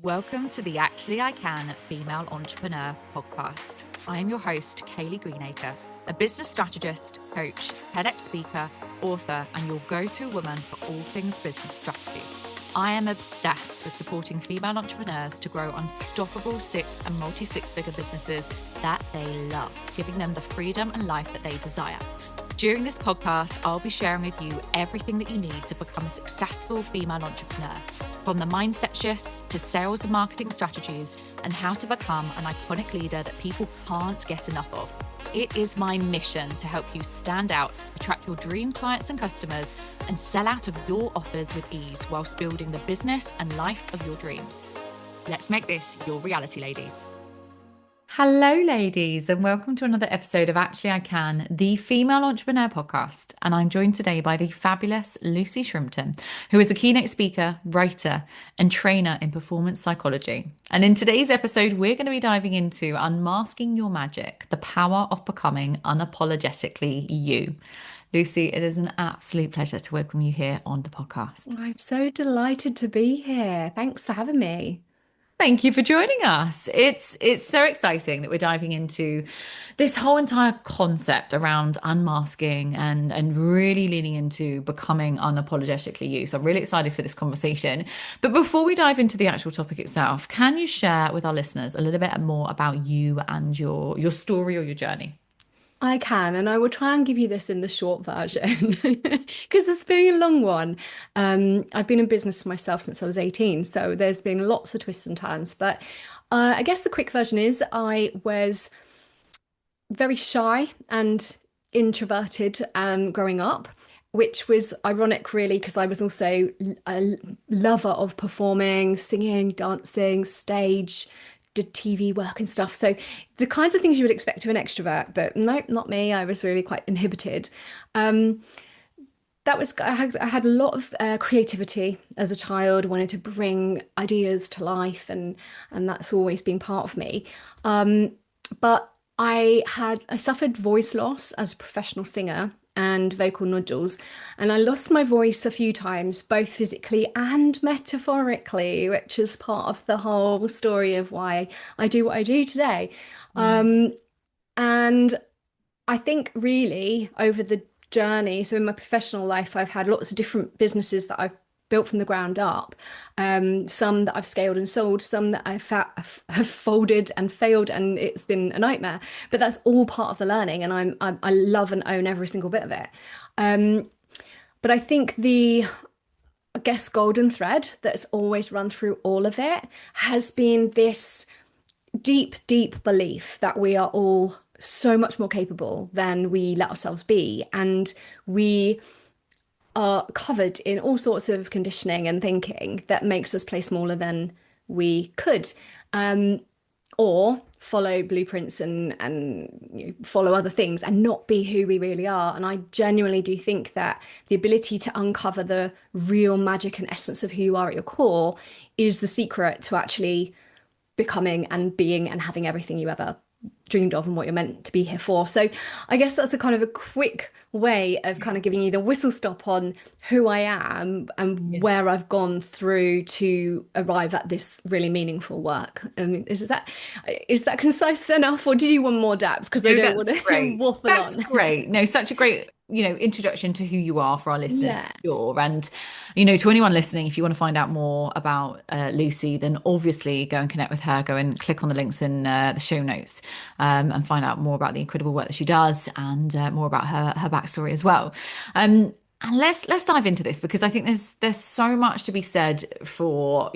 Welcome to the Actually I Can Female Entrepreneur podcast. I am your host, Kaylee Greenacre, a business strategist, coach, TEDx speaker, author, and your go-to woman for all things business strategy. I am obsessed with supporting female entrepreneurs to grow unstoppable six and multi-six-figure businesses that they love, giving them the freedom and life that they desire. During this podcast, I'll be sharing with you everything that you need to become a successful female entrepreneur, from the mindset shifts to sales and marketing strategies and how to become an iconic leader that people can't get enough of. It is my mission to help you stand out, attract your dream clients and customers, and sell out of your offers with ease whilst building the business and life of your dreams. Let's make this your reality, ladies. Hello, ladies, and welcome to another episode of Actually I Can, the Female Entrepreneur Podcast. And I'm joined today by the fabulous Lucy Shrimpton, who is a keynote speaker, writer, and trainer in performance psychology. And in today's episode, we're going to be diving into Unmasking Your Magic, the power of becoming unapologetically you. Lucy, it is an absolute pleasure to welcome you here on the podcast. I'm so delighted to be here. Thanks for having me. Thank you for joining us. It's so exciting that we're diving into this whole entire concept around unmasking and really leaning into becoming unapologetically you. So I'm really excited for this conversation. But before we dive into the actual topic itself, can you share with our listeners a little bit more about you and your story or your journey? I can, and I will try and give you this in the short version because it's been a long one. I've been in business for myself since I was 18, so there's been lots of twists and turns. But I guess the quick version is I was very shy and introverted growing up, which was ironic, really, because I was also a lover of performing, singing, dancing, stage, did TV work and stuff. So the kinds of things you would expect of an extrovert, but nope, not me. I was really quite inhibited. I had a lot of creativity as a child, wanted to bring ideas to life, and that's always been part of me. But I suffered voice loss as a professional singer and vocal nodules, and I lost my voice a few times, both physically and metaphorically, which is part of the whole story of why I do what I do today. And I think really over the journey, so in my professional life, I've had lots of different businesses that I've built from the ground up. Some that I've scaled and sold, some that have folded and failed, and it's been a nightmare. But that's all part of the learning, and I love and own every single bit of it. But I think I guess, golden thread that's always run through all of it has been this deep, deep belief that we are all so much more capable than we let ourselves be, and we are covered in all sorts of conditioning and thinking that makes us play smaller than we could, or follow blueprints and follow other things and not be who we really are. And I genuinely do think that the ability to uncover the real magic and essence of who you are at your core is the secret to actually becoming and being and having everything you ever dreamed of and what you're meant to be here for. So I guess that's a kind of a quick way of kind of giving you the whistle stop on who I am and where I've gone through to arrive at this really meaningful work. I mean, is that concise enough, or did you want more depth? Because I don't want to waffle on. That's great. No, such a great introduction to who you are for our listeners, for sure. And, to anyone listening, if you want to find out more about Lucy, then obviously go and connect with her, go and click on the links in the show notes and find out more about the incredible work that she does and more about her backstory as well. And let's dive into this, because I think there's so much to be said for,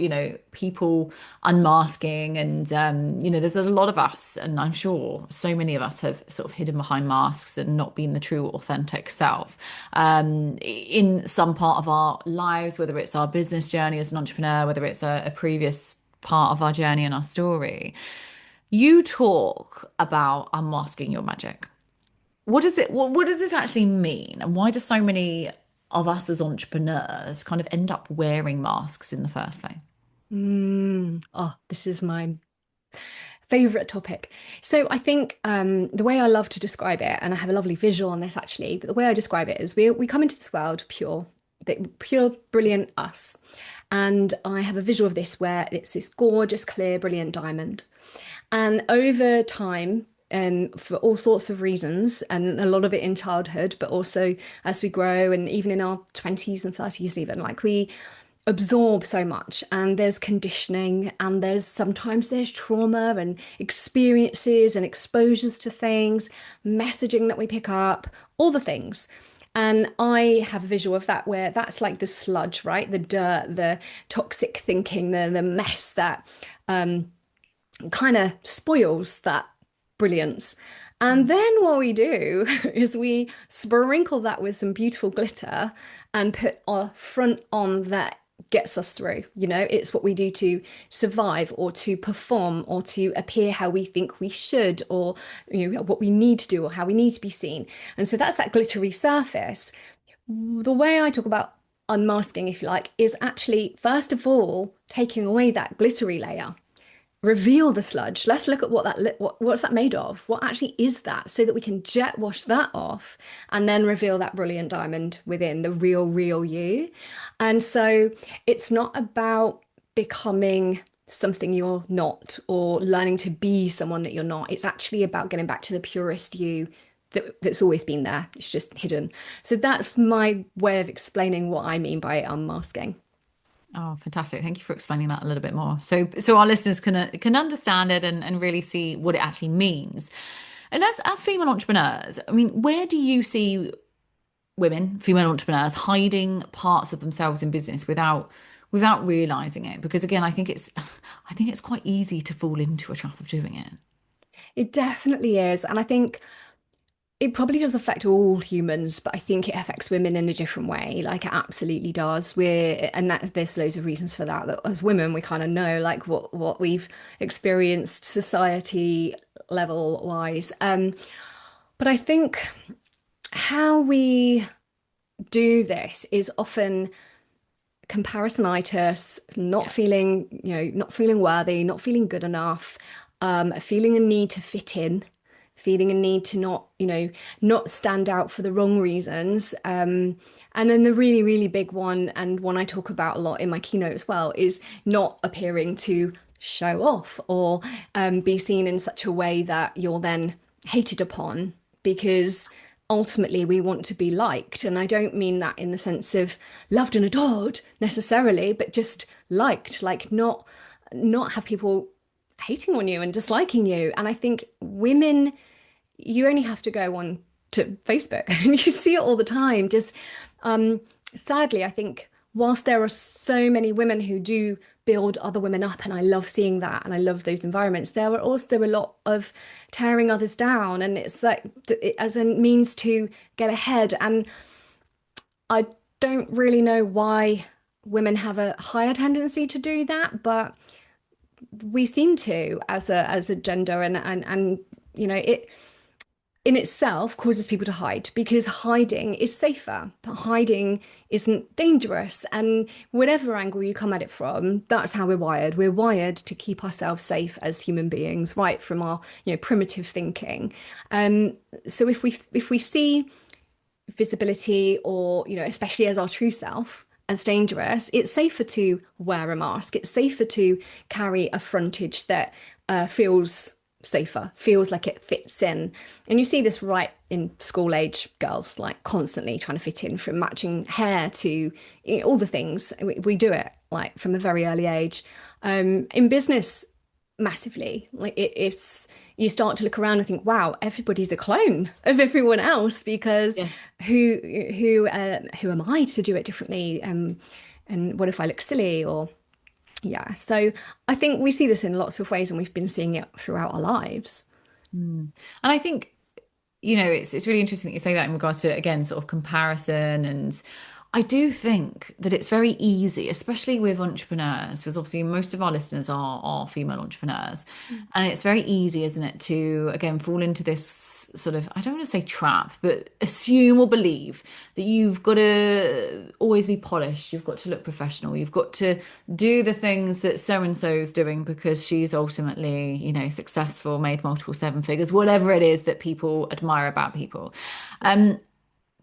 people unmasking, and, there's a lot of us, and I'm sure so many of us have sort of hidden behind masks and not been the true authentic self in some part of our lives, whether it's our business journey as an entrepreneur, whether it's a previous part of our journey and our story. You talk about unmasking your magic. What does it actually mean? And why do so many of us as entrepreneurs kind of end up wearing masks in the first place? This is my favorite topic. So I think the way I love to describe it, and I have a lovely visual on this actually, but the way I describe it is we come into this world pure, the pure, brilliant us. And I have a visual of this where it's this gorgeous, clear, brilliant diamond. And over time, for all sorts of reasons, and a lot of it in childhood, but also as we grow, and even in our 20s and 30s, even like we absorb so much, and there's conditioning, and there's trauma and experiences and exposures to things, messaging that we pick up, all the things. And I have a visual of that where that's like the sludge, right? The dirt, the toxic thinking, the mess that kind of spoils that brilliance. And then what we do is we sprinkle that with some beautiful glitter and put our front on that gets us through. You know, it's what we do to survive or to perform or to appear how we think we should, or what we need to do or how we need to be seen. And so that's that glittery surface. The way I talk about unmasking, if you like, is actually first of all taking away that glittery layer, reveal the sludge. Let's look at what's that made of? What actually is that? So that we can jet wash that off and then reveal that brilliant diamond within the real you. And so it's not about becoming something you're not or learning to be someone that you're not. It's actually about getting back to the purest you that's always been there. It's just hidden. So that's my way of explaining what I mean by unmasking. Oh, fantastic. Thank you for explaining that a little bit more. So our listeners can understand it and really see what it actually means. And as female entrepreneurs, I mean, where do you see women, female entrepreneurs, hiding parts of themselves in business without realizing it? Because again, I think it's quite easy to fall into a trap of doing it. It definitely is. And I think it probably does affect all humans, but I think it affects women in a different way. Like it absolutely does. And that there's loads of reasons for that. That as women, we kind of know like what we've experienced society level wise. But I think how we do this is often comparisonitis, not Yeah. feeling, not feeling worthy, not feeling good enough, feeling a need to fit in, feeling a need to not stand out for the wrong reasons. And then the really, really big one, and one I talk about a lot in my keynote as well, is not appearing to show off or be seen in such a way that you're then hated upon, because ultimately we want to be liked. And I don't mean that in the sense of loved and adored necessarily, but just liked, like not have people hating on you and disliking you. And I think women, you only have to go on to Facebook and you see it all the time. Just sadly, I think whilst there are so many women who do build other women up, and I love seeing that and I love those environments, there are also a lot of tearing others down, and it's like as a means to get ahead. And I don't really know why women have a higher tendency to do that, but we seem to as a gender, and it in itself causes people to hide because hiding is safer. But hiding isn't dangerous. And whatever angle you come at it from, that's how we're wired. We're wired to keep ourselves safe as human beings, right from our primitive thinking. So if we see visibility, or especially as our true self, as dangerous, it's safer to wear a mask. It's safer to carry a frontage that feels safer, feels like it fits in. And you see this right in school age girls, like constantly trying to fit in, from matching hair to all the things. We do it like from a very early age. In business, massively. Like it's you start to look around and think, wow, everybody's a clone of everyone else, because Yeah. who am I to do it differently? And what if I look silly? Or yeah. So I think we see this in lots of ways, and we've been seeing it throughout our lives. Mm. And I think, it's really interesting that you say that in regards to, again, sort of comparison. And I do think that it's very easy, especially with entrepreneurs, because obviously most of our listeners are female entrepreneurs. Mm. And it's very easy, isn't it, to, again, fall into this sort of, I don't want to say trap, but assume or believe that you've got to always be polished, you've got to look professional, you've got to do the things that so and so is doing because she's ultimately, successful, made multiple seven figures, whatever it is that people admire about people. Um,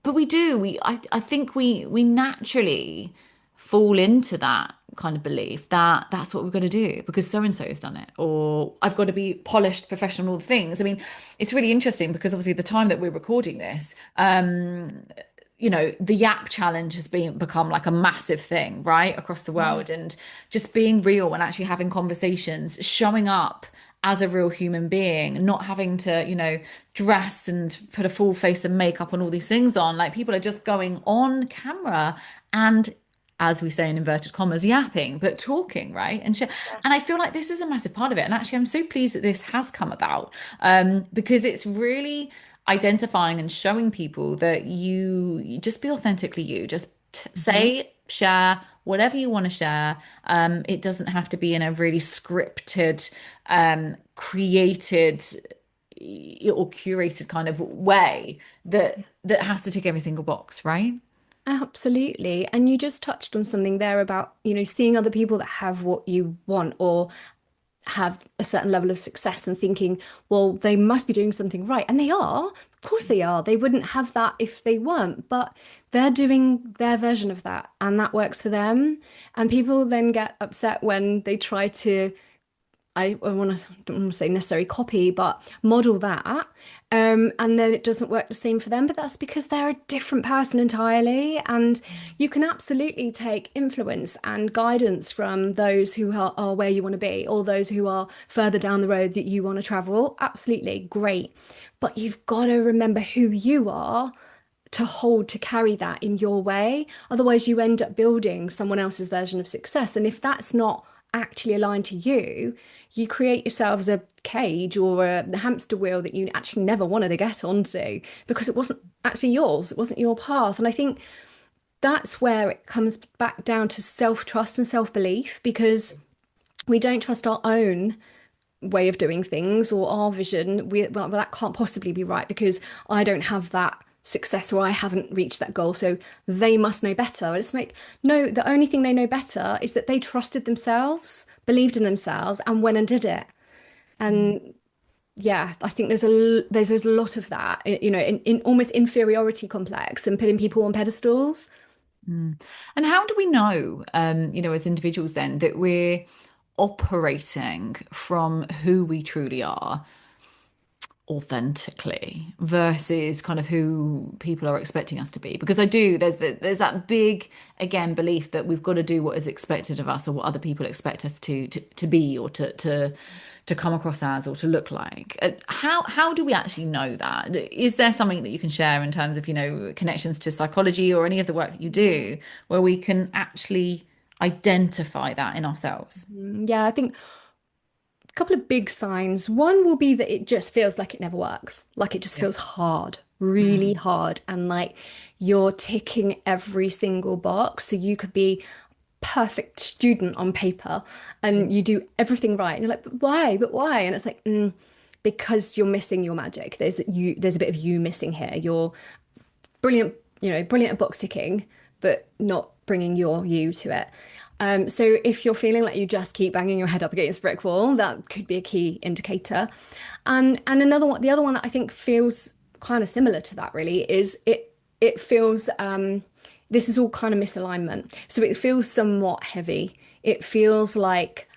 but we do. I think we naturally fall into that kind of belief that that's what we've got to do because so and so has done it, or I've got to be polished, professional, all the things. I mean, it's really interesting because obviously the time that we're recording this, the Yap challenge has become like a massive thing, right, across the Yeah. world, and just being real and actually having conversations, showing up as a real human being, not having to, dress and put a full face and makeup and all these things on. Like people are just going on camera and, as we say in inverted commas, yapping, but talking, right? And I feel like this is a massive part of it. And actually, I'm so pleased that this has come about, because it's really identifying and showing people that you just be authentically you. Just Mhm. say, share whatever you want to share. It doesn't have to be in a really scripted, created or curated kind of way that has to tick every single box, right? Absolutely. And you just touched on something there about, seeing other people that have what you want or have a certain level of success and thinking, well, they must be doing something right. And they are. Of course they are. They wouldn't have that if they weren't, but they're doing their version of that and that works for them. And people then get upset when they try to don't want to say necessary copy, but model that. And then it doesn't work the same for them. But that's because they're a different person entirely. And you can absolutely take influence and guidance from those who are where you want to be, or those who are further down the road that you want to travel. Absolutely great. But you've got to remember who you are to hold to carry that in your way. Otherwise, you end up building someone else's version of success. And if that's not actually aligned to you, you create yourselves a cage or a hamster wheel that you actually never wanted to get onto because it wasn't actually yours, it wasn't your path. And I think that's where it comes back down to self-trust and self-belief because we don't trust our own way of doing things or our vision. Well, that can't possibly be right because I don't have that success or I haven't reached that goal, so they must know better. And it's like, no, the only thing they know better is that they trusted themselves, believed in themselves, and went and did it. And yeah, I think there's a lot of that, in almost inferiority complex and putting people on pedestals. Mm. And how do we know, as individuals then, that we're operating from who we truly are authentically versus kind of who people are expecting us to be? Because there's that big, again, belief that we've got to do what is expected of us or what other people expect us to be or to come across as or to look like. How do we actually know that? Is there something that you can share in terms of, connections to psychology or any of the work that you do where we can actually identify that in ourselves? Yeah, I think a couple of big signs. One will be that it just feels like it never works. Like it just Yeah. feels hard, really hard. And like you're ticking every single box. So you could be perfect student on paper and you do everything right. And you're like, but why? But why? And it's like, because you're missing your magic. There's a bit of you missing here. You're brilliant, brilliant at box ticking, but not bringing your you to it. So if you're feeling like you just keep banging your head up against a brick wall, that could be a key indicator. And another one, the other one that I think feels kind of similar to that really is it feels this is all kind of misalignment. So it feels somewhat heavy. It feels like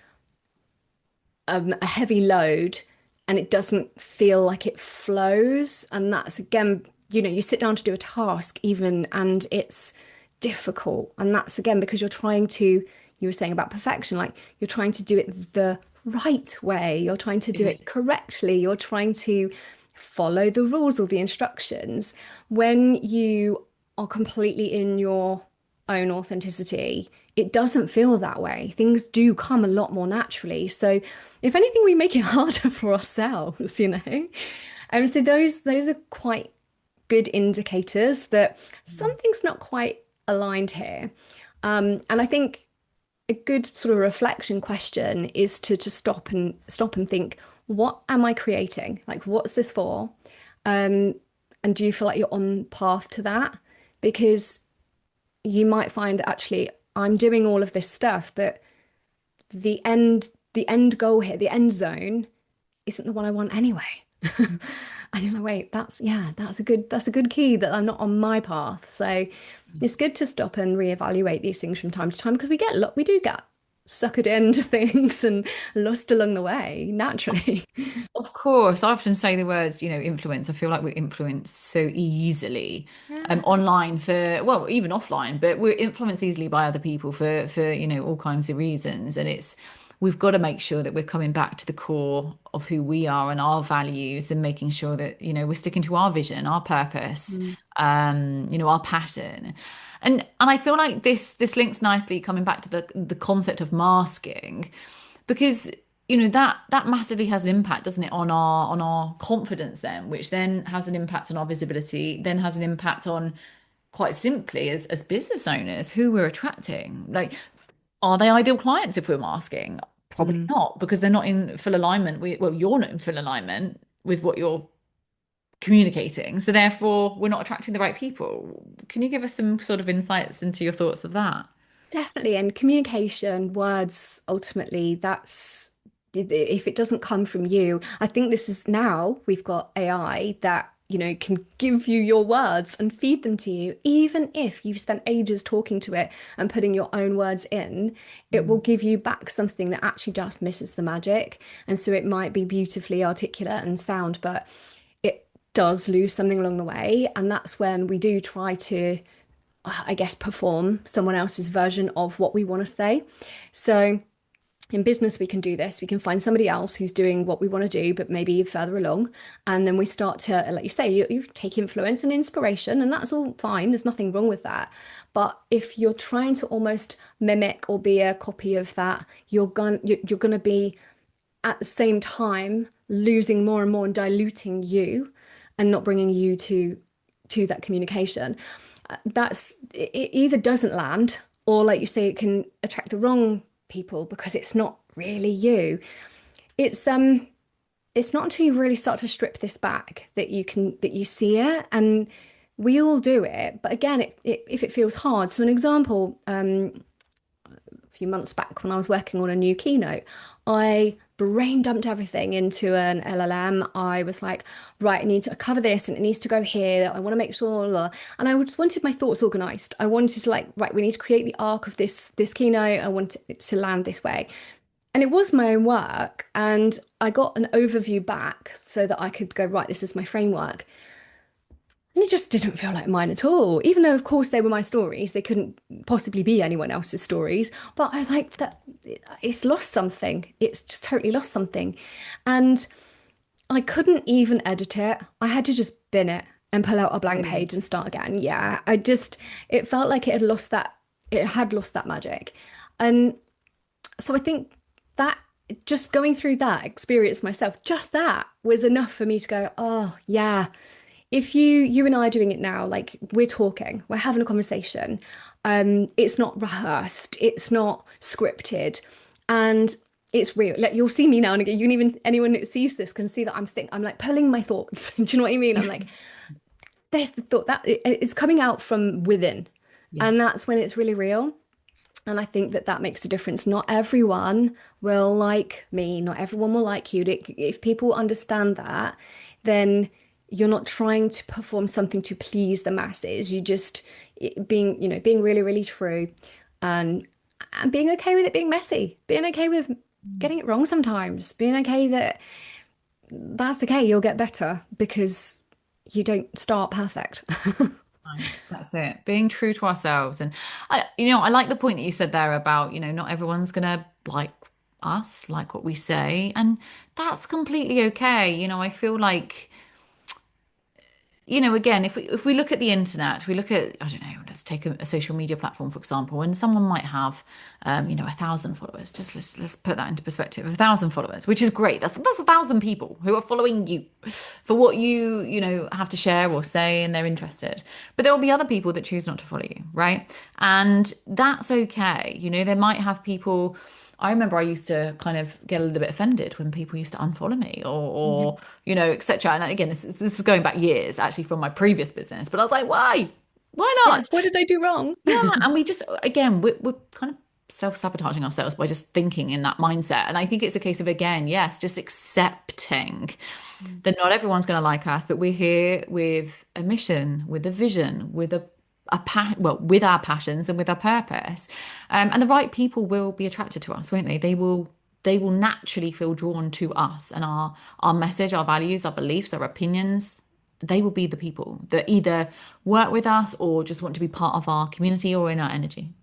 a heavy load and it doesn't feel like it flows. And that's again, you sit down to do a task even and it's difficult. And that's again because you're trying to, you were saying about perfection, like you're trying to do it the right way, you're trying to do Yeah. it correctly, you're trying to follow the rules or the instructions. When you are completely in your own authenticity, it doesn't feel that way. Things do come a lot more naturally. So, if anything, we make it harder for ourselves. So those are quite good indicators that something's not quite aligned here. And I think a good sort of reflection question is to just stop and think, what am I creating? Like, what's this for? Um, and do you feel like you're on path to that? Because you might find actually I'm doing all of this stuff, but the end goal here, the end zone, isn't the one I want anyway. And you're like, wait, that's a good key that I'm not on my path. So it's good to stop and reevaluate these things from time to time because we do get suckered into things and lost along the way naturally. Of course, I often say the words, influence. I feel like we're influenced so easily, Yeah. online well, even offline, but we're influenced easily by other people for all kinds of reasons. And we've got to make sure that we're coming back to the core of who we are and our values and making sure that, we're sticking to our vision, our purpose, Mm. our passion. And I feel like this links nicely coming back to the concept of masking because that massively has an impact, doesn't it, on our confidence then, which then has an impact on our visibility, then has an impact on, quite simply, as business owners, who we're attracting. Like, are they ideal clients if we're masking? Probably Mm. not, because they're not in full alignment with, well, you're not in full alignment with what you're communicating, so therefore we're not attracting the right people. Can you give us some sort of insights into your thoughts of that? Definitely. And communication, words, ultimately, that's if it doesn't come from you, I think this is now we've got AI that, can give you your words and feed them to you. Even if you've spent ages talking to it and putting your own words in, it will Mm. give you back something that actually just misses the magic. And so it might be beautifully articulate and sound, but it does lose something along the way. And that's when we do try to, I guess, perform someone else's version of what we want to say. So in business, we can do this. We can find somebody else who's doing what we want to do, but maybe further along. And then we start to, like you say, you take influence and inspiration, and that's all fine. There's nothing wrong with that. But if you're trying to almost mimic or be a copy of that, you're going to be at the same time losing more and more and diluting you and not bringing you to that communication. That's it either doesn't land or like you say it can attract the wrong people because it's not really you. It's not until you really start to strip this back that you see it, and we all do it, but again if it feels hard. So an example, a few months back when I was working on a new keynote, I brain dumped everything into an LLM. I was like, right, I need to cover this and it needs to go here. I want to make sure, and I just wanted my thoughts organized. I wanted to like, right, we need to create the arc of this keynote. I want it to land this way. And it was my own work. And I got an overview back so that I could go, right, this is my framework. And it just didn't feel like mine at all. Even though, of course, they were my stories, they couldn't possibly be anyone else's stories. But I was like, that it's lost something. It's just totally lost something. And I couldn't even edit it. I had to just bin it and pull out a blank Really? page and start again. Yeah, it felt like it had lost that magic. And so I think that just going through that experience myself, just that was enough for me to go, oh, yeah, if you and I are doing it now, like we're talking, we're having a conversation. It's not rehearsed, it's not scripted, and it's real. Like you'll see me now and again. You can even anyone that sees this can see that I'm like pulling my thoughts. Do you know what I mean? I'm like, there's the thought that it's coming out from within, Yeah. and that's when it's really real. And I think that that makes a difference. Not everyone will like me. Not everyone will like you. If people understand that, then you're not trying to perform something to please the masses. You just being really, really true and and being okay with it being messy, being okay with getting it wrong sometimes, being okay that that's okay. You'll get better because you don't start perfect. Right. That's it. Being true to ourselves. And I like the point that you said there about, not everyone's gonna like us, like what we say. And that's completely okay. I feel like, again, if we look at the internet, we look at, I don't know, let's take a social media platform, for example, and someone might have, 1,000 followers. Just let's put that into perspective. 1,000 followers, which is great. That's 1,000 people who are following you for what you have to share or say, and they're interested. But there will be other people that choose not to follow you, right? And that's okay. There might have people. I remember I used to kind of get a little bit offended when people used to unfollow me or etc. And again, this is going back years actually from my previous business, but I was like, why? Why not? Yes, what did I do wrong? Yeah, and we just again we're kind of self-sabotaging ourselves by just thinking in that mindset. And I think it's a case of, again, yes, just accepting that not everyone's going to like us, but we're here with a mission, with a vision, with with our passions and with our purpose. And the right people will be attracted to us, won't they? They will naturally feel drawn to us and our message, our values, our beliefs, our opinions. They will be the people that either work with us or just want to be part of our community or in our energy.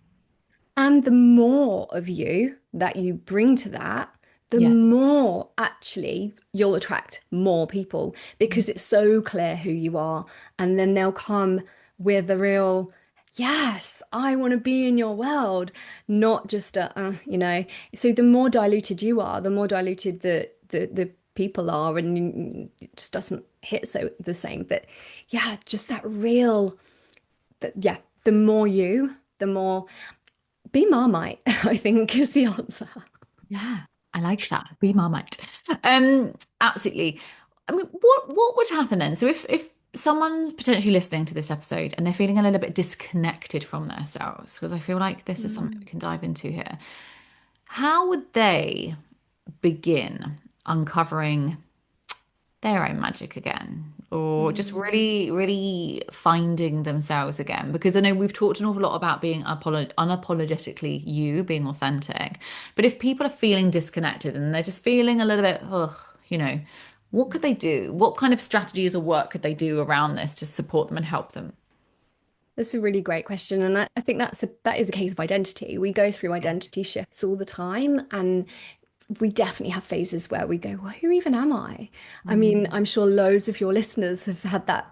And the more of you that you bring to that, the Yes. more actually you'll attract more people because it's so clear who you are. And then they'll come with the real, yes, I want to be in your world, not just So the more diluted you are, the more diluted the people are, and it just doesn't hit so the same. But yeah, just that real, that yeah, the more you, the more. Be Marmite, I think, is the answer. Yeah, I like that. Be Marmite. Absolutely. I mean, what would happen then? So if someone's potentially listening to this episode and they're feeling a little bit disconnected from themselves, because I feel like this is something we Mm. can dive into here, how would they begin uncovering their own magic again, or just Mm. really, really finding themselves again? Because I know we've talked an awful lot about being unapologetically you, being authentic. But if people are feeling disconnected and they're just feeling a little bit, ugh, what could they do? What kind of strategies or work could they do around this to support them and help them? That's a really great question, and I think that is a case of identity. We go through identity shifts all the time, and we definitely have phases where we go, well, who even am I? I mean, Mm. I'm sure loads of your listeners have had that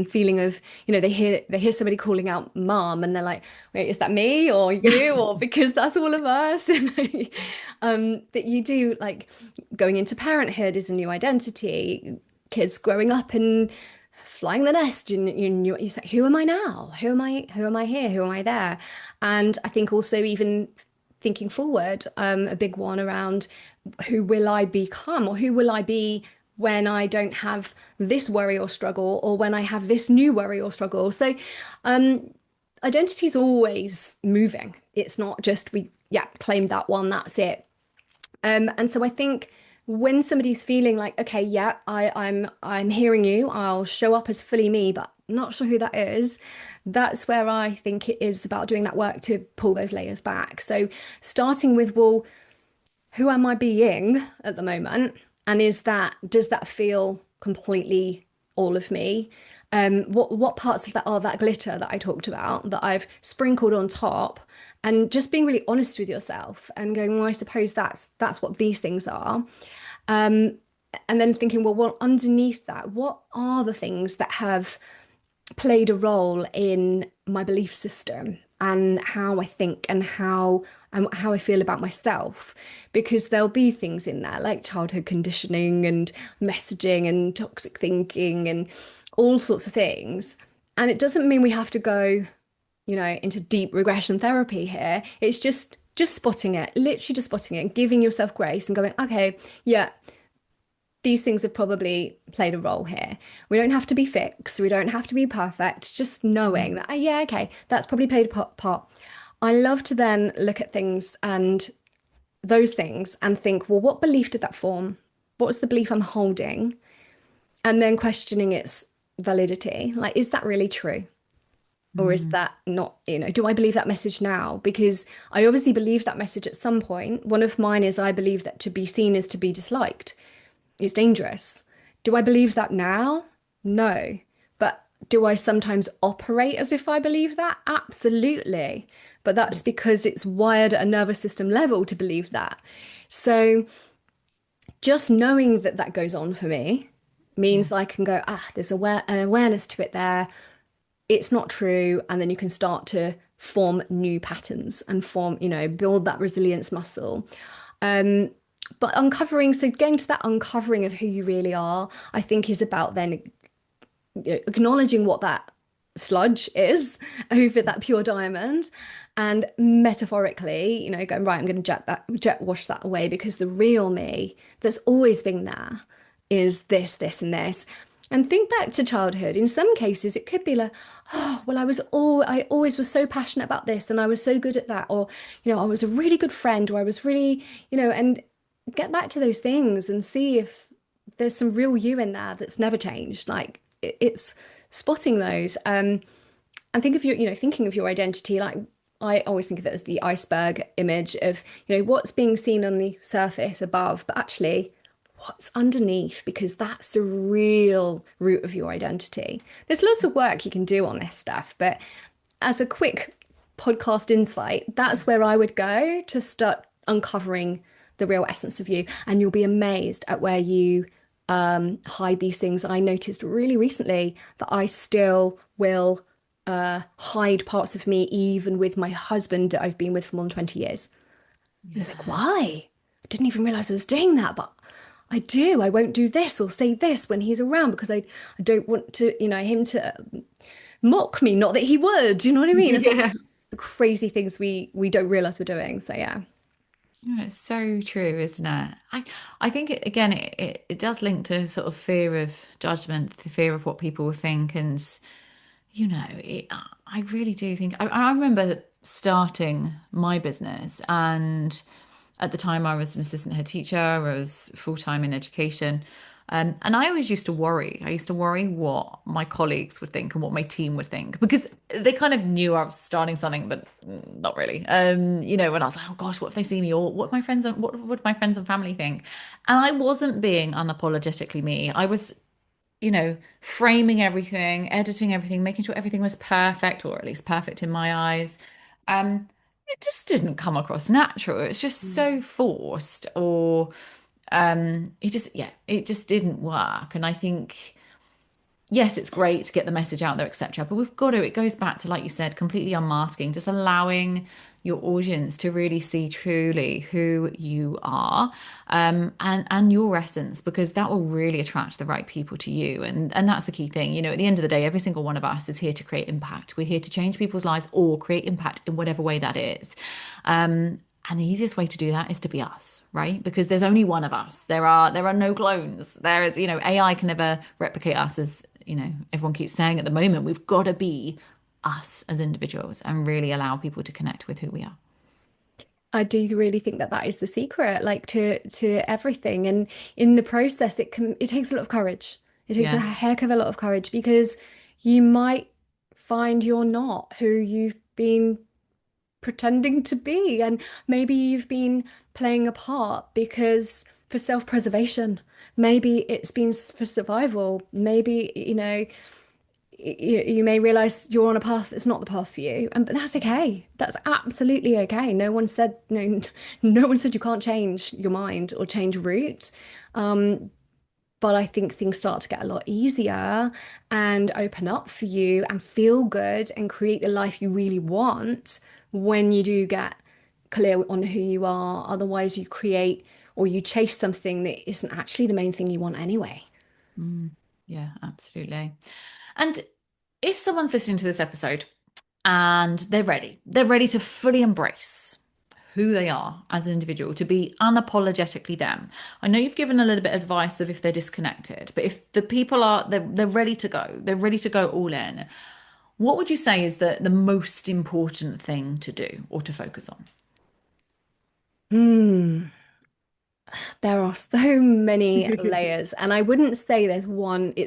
feeling of, they hear somebody calling out mom and they're like, wait, is that me or you? Or because that's all of us. That you do like going into parenthood is a new identity, kids growing up and flying the nest, you say, who am I now? Who am I here? Who am I there? And I think also even thinking forward, a big one around who will I become or who will I be when I don't have this worry or struggle or when I have this new worry or struggle. So identity is always moving. It's not just yeah, claim that one, that's it. And so I think when somebody's feeling like, okay, yeah, I'm hearing you, I'll show up as fully me, but not sure who that is, that's where I think it is about doing that work to pull those layers back. So starting with, well, who am I being at the moment? And does that feel completely all of me? What parts of that are that glitter that I talked about that I've sprinkled on top, and just being really honest with yourself and going, well, I suppose that's what these things are. Um, and then thinking, well, underneath that, what are the things that have played a role in my belief system and how I think and how I feel about myself, because there'll be things in there like childhood conditioning and messaging and toxic thinking and all sorts of things. And it doesn't mean we have to go, into deep regression therapy here. It's just spotting it, literally just spotting it, giving yourself grace and going, okay, yeah, these things have probably played a role here. We don't have to be fixed. We don't have to be perfect. Just knowing that, yeah, okay, that's probably played a part. I love to then look at things and those things and think, well, what belief did that form? What was the belief I'm holding? And then questioning its validity. Like, is that really true? Or is Mm. that not, do I believe that message now? Because I obviously believe that message at some point. One of mine is I believe that to be seen is to be disliked. It's dangerous. Do I believe that now? No. But do I sometimes operate as if I believe that? Absolutely. But that's because it's wired at a nervous system level to believe that. So just knowing that that goes on for me Yeah. means I can go, there's an awareness to it there. It's not true. And then you can start to form new patterns and build that resilience muscle. Um, but so getting to that uncovering of who you really are, I think is about then acknowledging what that sludge is over that pure diamond, and metaphorically, going, right, I'm going to jet wash that away because the real me that's always been there is this, this, and this. And think back to childhood. In some cases, it could be like, oh, well, I always was so passionate about this and I was so good at that. Or, I was a really good friend, or I was really, and get back to those things and see if there's some real you in there that's never changed. Like it's spotting those. And think of thinking of your identity, like I always think of it as the iceberg image of, what's being seen on the surface above, but actually what's underneath, because that's the real root of your identity. There's lots of work you can do on this stuff, but as a quick podcast insight, that's where I would go to start uncovering the real essence of you. And you'll be amazed at where you hide these things. I noticed really recently that I still will hide parts of me, even with my husband that I've been with for more than 20 years. And I was like, why? I didn't even realize I was doing that, but I do. I won't do this or say this when he's around because I don't want to, him to mock me. Not that he would, you know what I mean? It's like Yeah. the crazy things we don't realize we're doing. So yeah. It's so true, isn't it? I think again, it does link to sort of fear of judgment, the fear of what people will think, and I really do think I remember starting my business, and at the time I was an assistant head teacher. I was full time in education. And I always used to worry. I used to worry what my colleagues would think and what my team would think because they kind of knew I was starting something, but not really. When I was like, oh gosh, what if they see me, or what would my friends and family think? And I wasn't being unapologetically me. I was framing everything, editing everything, making sure everything was perfect, or at least perfect in my eyes. It just didn't come across natural. It's just so forced, or it just didn't work. And I think yes, it's great to get the message out there, etc. But it goes back to, like you said, completely unmasking, just allowing your audience to really see truly who you are, and your essence, because that will really attract the right people to you. And that's the key thing. At the end of the day, every single one of us is here to create impact. We're here to change people's lives or create impact in whatever way that is. And the easiest way to do that is to be us, right? Because there's only one of us. There are no clones. There is, AI can never replicate us, as everyone keeps saying at the moment. We've got to be us as individuals and really allow people to connect with who we are. I do really think that that is the secret, like to everything. And in the process, it takes a lot of courage. It takes a Yeah. heck of a lot of courage because you might find you're not who you've been pretending to be, and maybe you've been playing a part because for self-preservation. Maybe it's been for survival. Maybe, you may realize you're on a path that's not the path for you, and but that's okay. That's absolutely okay. No one said no. No one said you can't change your mind or change route. But I think things start to get a lot easier and open up for you and feel good and create the life you really want when you do get clear on who you are. Otherwise, you create or you chase something that isn't actually the main thing you want anyway. Mm, yeah, absolutely. And if someone's listening to this episode and they're ready to fully embrace who they are as an individual, to be unapologetically them. I know you've given a little bit of advice of if they're disconnected, but if the people they're ready to go, they're ready to go all in. What would you say is the most important thing to do or to focus on? Hmm. There are so many layers, and I wouldn't say it's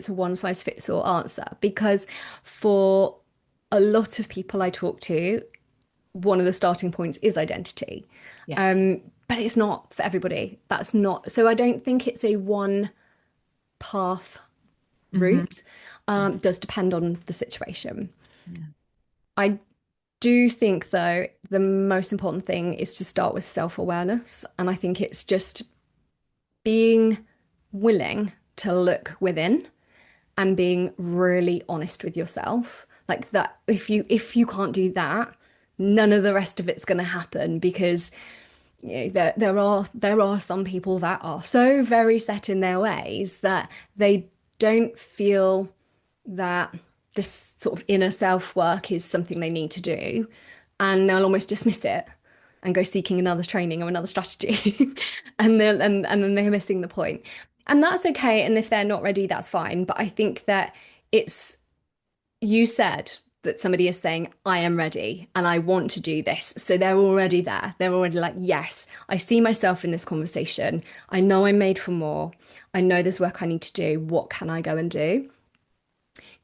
a one size fits all answer because for a lot of people I talk to, one of the starting points is identity. Yes. But it's not for everybody. That's not, so I don't think it's a one path Hmm. route. Does depend on the situation. Yeah. I do think, though, the most important thing is to start with self-awareness. And I think it's just being willing to look within and being really honest with yourself. Like that, if you can't do that, none of the rest of it's going to happen because there are some people that are so very set in their ways that they don't feel that this sort of inner self work is something they need to do, and they'll almost dismiss it and go seeking another training or another strategy, and then they're missing the point. And that's okay. And if they're not ready, that's fine. But I think that it's, you said that somebody is saying, I am ready and I want to do this. So they're already there. They're already like, yes, I see myself in this conversation. I know I'm made for more. I know there's work I need to do. What can I go and do?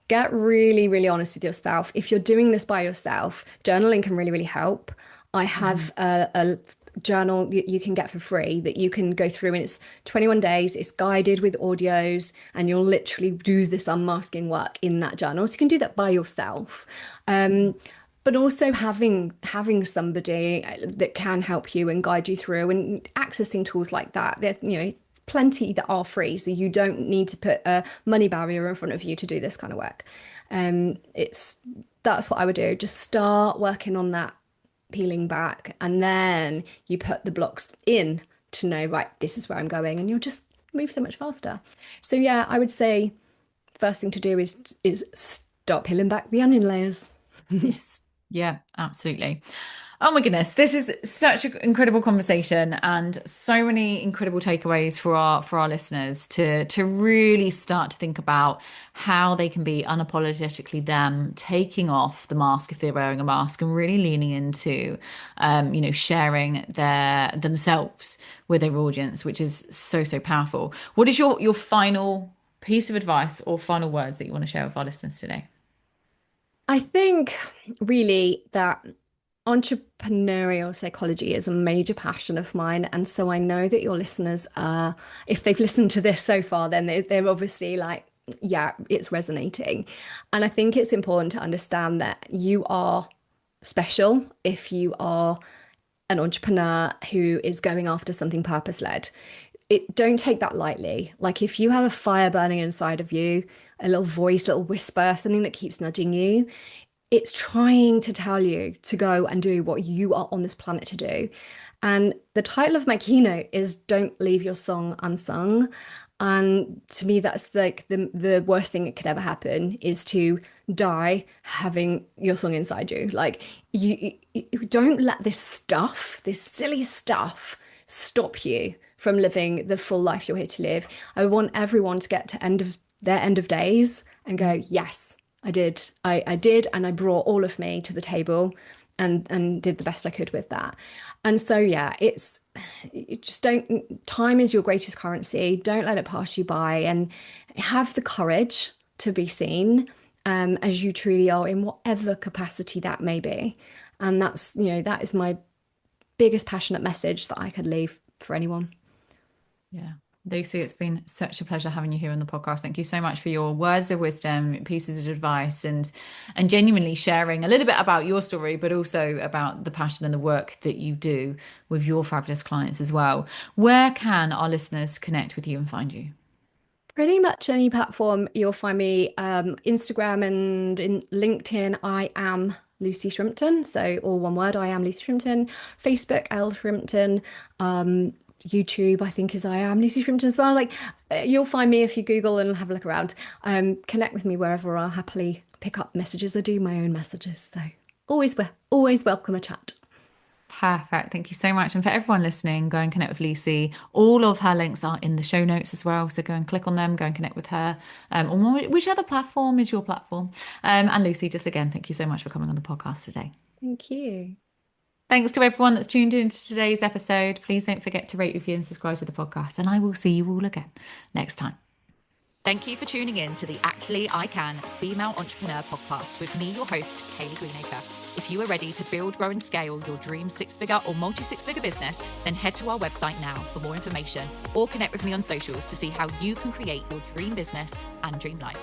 Get really, really honest with yourself. If you're doing this by yourself, journaling can really, really help. I have a journal you can get for free that you can go through, and it's 21 days. It's guided with audios, and you'll literally do this unmasking work in that journal. So you can do that by yourself. But also having somebody that can help you and guide you through, and accessing tools like that. There, plenty that are free, so you don't need to put a money barrier in front of you to do this kind of work. That's what I would do. Just start working on that, peeling back, and then you put the blocks in to know, right, this is where I'm going, and you'll just move so much faster. So yeah, I would say first thing to do is start peeling back the onion layers. Yes. Yeah, absolutely. Oh my goodness, this is such an incredible conversation and so many incredible takeaways for our listeners to really start to think about how they can be unapologetically them, taking off the mask if they're wearing a mask, and really leaning into sharing themselves with their audience, which is so powerful. What is your final piece of advice or final words that you want to share with our listeners today? I think really that entrepreneurial psychology is a major passion of mine. And so I know that your listeners are, if they've listened to this so far, then they're obviously like, yeah, it's resonating. And I think it's important to understand that you are special if you are an entrepreneur who is going after something purpose-led. Don't take that lightly. Like if you have a fire burning inside of you, a little voice, little whisper, something that keeps nudging you, it's trying to tell you to go and do what you are on this planet to do. And the title of my keynote is Don't Leave Your Song Unsung. And to me, that's like the worst thing that could ever happen, is to die having your song inside you. Like you don't let this stuff, this silly stuff, stop you from living the full life you're here to live. I want everyone to get to their end of days and go, yes, I did. I did, and I brought all of me to the table and did the best I could with that. And so yeah, time is your greatest currency. Don't let it pass you by, and have the courage to be seen as you truly are in whatever capacity that may be. And that is my biggest passionate message that I could leave for anyone. Yeah. Lucy, it's been such a pleasure having you here on the podcast. Thank you so much for your words of wisdom, pieces of advice, and genuinely sharing a little bit about your story, but also about the passion and the work that you do with your fabulous clients as well. Where can our listeners connect with you and find you? Pretty much any platform you'll find me. Instagram and in LinkedIn, I am Lucy Shrimpton. So all one word, I am Lucy Shrimpton. Facebook, L Shrimpton. YouTube, I think, is I am Lucy Shrimpton as well. Like you'll find me if you Google and have a look around. Connect with me wherever. I'll happily pick up messages. I do my own messages, so always welcome a chat. Perfect. Thank you so much. And for everyone listening, go and connect with Lucy. All of her links are in the show notes as well. So go and click on them, go and connect with her. Or which other platform is your platform? And Lucy, just again, thank you so much for coming on the podcast today. Thank you. Thanks to everyone that's tuned into today's episode. Please don't forget to rate, review, and subscribe to the podcast. And I will see you all again next time. Thank you for tuning in to the Actually I Can Female Entrepreneur podcast with me, your host, Kaylee Greenacre. If you are ready to build, grow, and scale your dream six-figure or multi-six-figure business, then head to our website now for more information, or connect with me on socials to see how you can create your dream business and dream life.